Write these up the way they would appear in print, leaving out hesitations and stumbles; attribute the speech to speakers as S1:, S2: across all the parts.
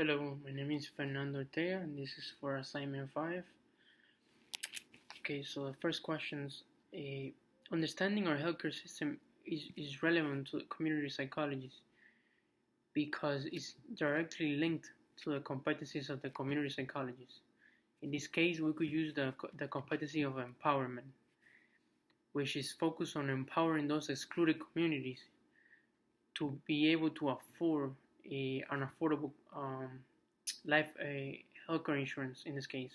S1: Hello, my name is Fernando Ortega, and this is for assignment 5. Okay, so the first questions, understanding our healthcare system is relevant to community psychologists because it's directly linked to the competencies of the community psychologists. In this case, we could use the competency of empowerment, which is focused on empowering those excluded communities to be able to afford an affordable life healthcare insurance in this case.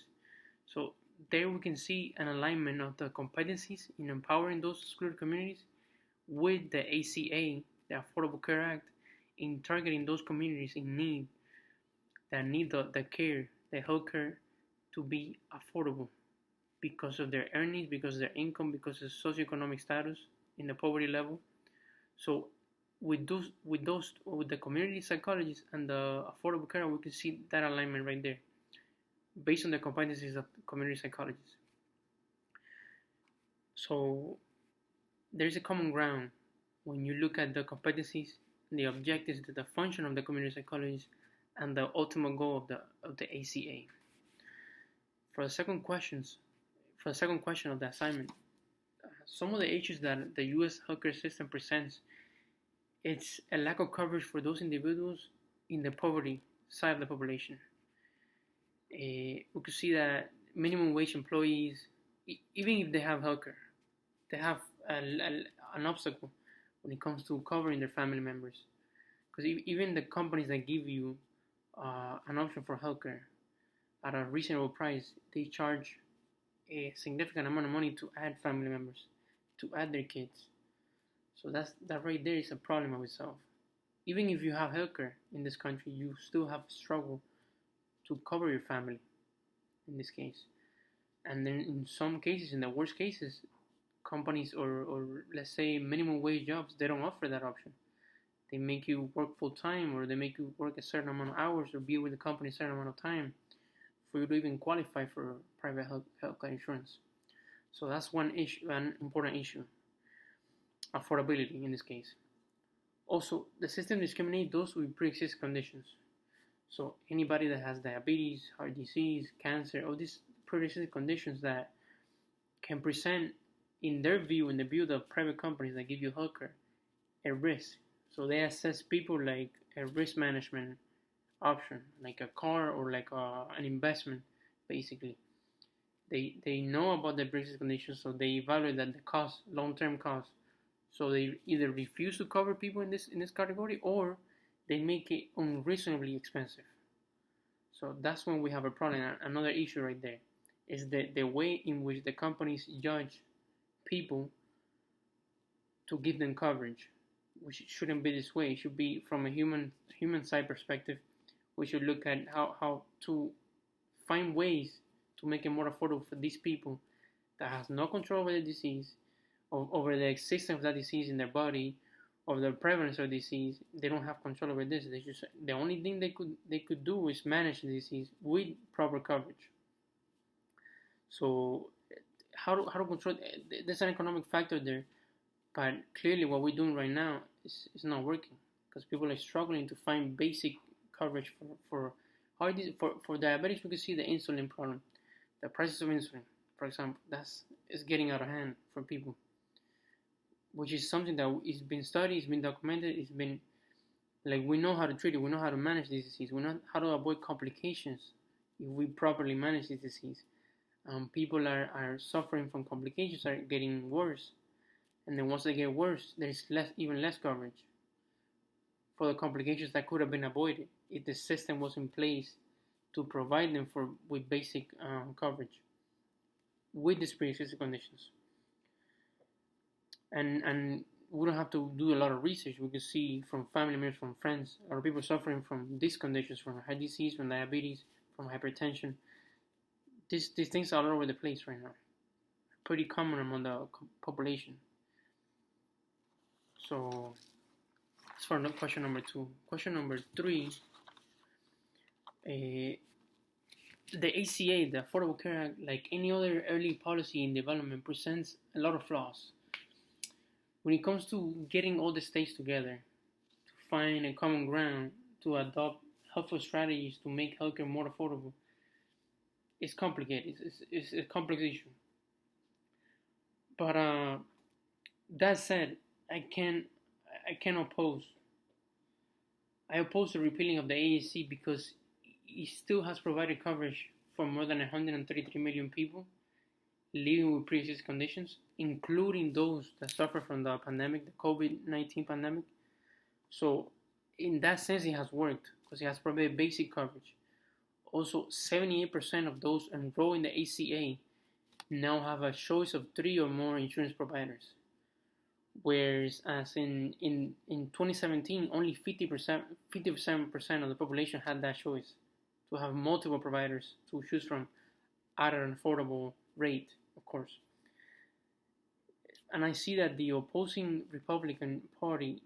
S1: So there we can see an alignment of the competencies in empowering those excluded communities with the ACA, the Affordable Care Act, in targeting those communities in need that need the care, the healthcare to be affordable because of their earnings, because of their income, because of socioeconomic status in the poverty level. So with the community psychologists and the affordable care, we can see that alignment right there, based on the competencies of community psychologists. So there's a common ground when you look at the competencies, the objectives, the function of the community psychologist, and the ultimate goal of the ACA. For the second question of the assignment, some of the issues that the U.S. healthcare system presents, it's a lack of coverage for those individuals in the poverty side of the population. We could see that minimum wage employees, even if they have healthcare, they have an obstacle when it comes to covering their family members. Because even the companies that give you an option for healthcare at a reasonable price, they charge a significant amount of money to add family members, to add their kids. So that right there is a problem of itself. Even if you have healthcare in this country, you still have struggle to cover your family in this case. And then in some cases, in the worst cases, companies or let's say minimum wage jobs, they don't offer that option. They make you work full time, or they make you work a certain amount of hours, or be with the company a certain amount of time for you to even qualify for private healthcare insurance. So that's one issue, an important issue. Affordability in this case. Also, the system discriminates those with pre-existing conditions. So anybody that has diabetes, heart disease, cancer, all these pre-existing conditions that can present, in their view, in the view of the private companies that give you healthcare, a risk. So they assess people like a risk management option, like a car or like an investment, basically. They know about the pre-existing conditions, so they evaluate that the cost, long-term cost. So they either refuse to cover people in this category, or they make it unreasonably expensive. So that's when we have a problem. Another issue right there is the way in which the companies judge people to give them coverage, which shouldn't be this way. It should be from a human side perspective. We should look at how to find ways to make it more affordable for these people that has no control over the disease, over the existence of that disease in their body, of the prevalence of disease. They don't have control over this. The only thing they could do is manage the disease with proper coverage. So how to control? There's an economic factor there, but clearly what we're doing right now is not working, because people are struggling to find basic coverage for diabetes. We can see the insulin problem, the prices of insulin, for example, is getting out of hand for people, which is something that is been studied, it's been documented, it's been, like, we know how to treat it, we know how to manage this disease, we know how to avoid complications if we properly manage this disease. People are suffering from complications, are getting worse, and then once they get worse, there's even less coverage for the complications that could have been avoided if the system was in place to provide them with basic coverage with these pre-existing conditions. And we don't have to do a lot of research. We can see from family members, from friends, or people suffering from these conditions, from heart disease, from diabetes, from hypertension. These things are all over the place right now. Pretty common among the population. So that's for question number 2. Question number 3. The ACA, the Affordable Care Act, like any other early policy in development, presents a lot of flaws. When it comes to getting all the states together to find a common ground to adopt helpful strategies to make healthcare more affordable is complicated. It's a complex issue. But that said, I can oppose. I oppose the repealing of the ACA because it still has provided coverage for more than 133 million people living with pre-existing conditions, including those that suffer from the pandemic, the COVID-19 pandemic. So, in that sense, it has worked because it has provided basic coverage. Also, 78% of those enrolled in the ACA now have a choice of 3 or more insurance providers. Whereas as in 2017, only 57% of the population had that choice to have multiple providers to choose from at an affordable rate, of course. And I see that the opposing Republican Party,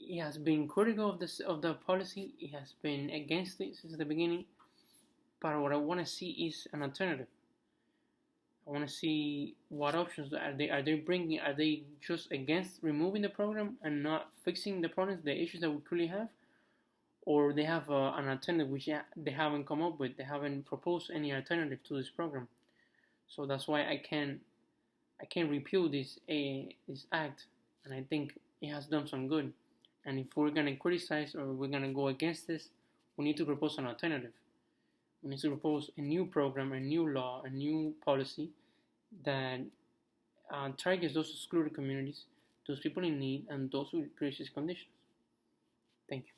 S1: it has been critical of the policy. It has been against it since the beginning. But what I want to see is an alternative. I want to see what options are they bringing. Are they just against removing the program and not fixing the problems, the issues that we currently have, or they have an alternative which they haven't come up with. They haven't proposed any alternative to this program. So that's why I can repeal this act, and I think it has done some good. And if we're gonna criticize or we're gonna go against this, we need to propose an alternative. We need to propose a new program, a new law, a new policy that targets those excluded communities, those people in need, and those with pre-existing conditions. Thank you.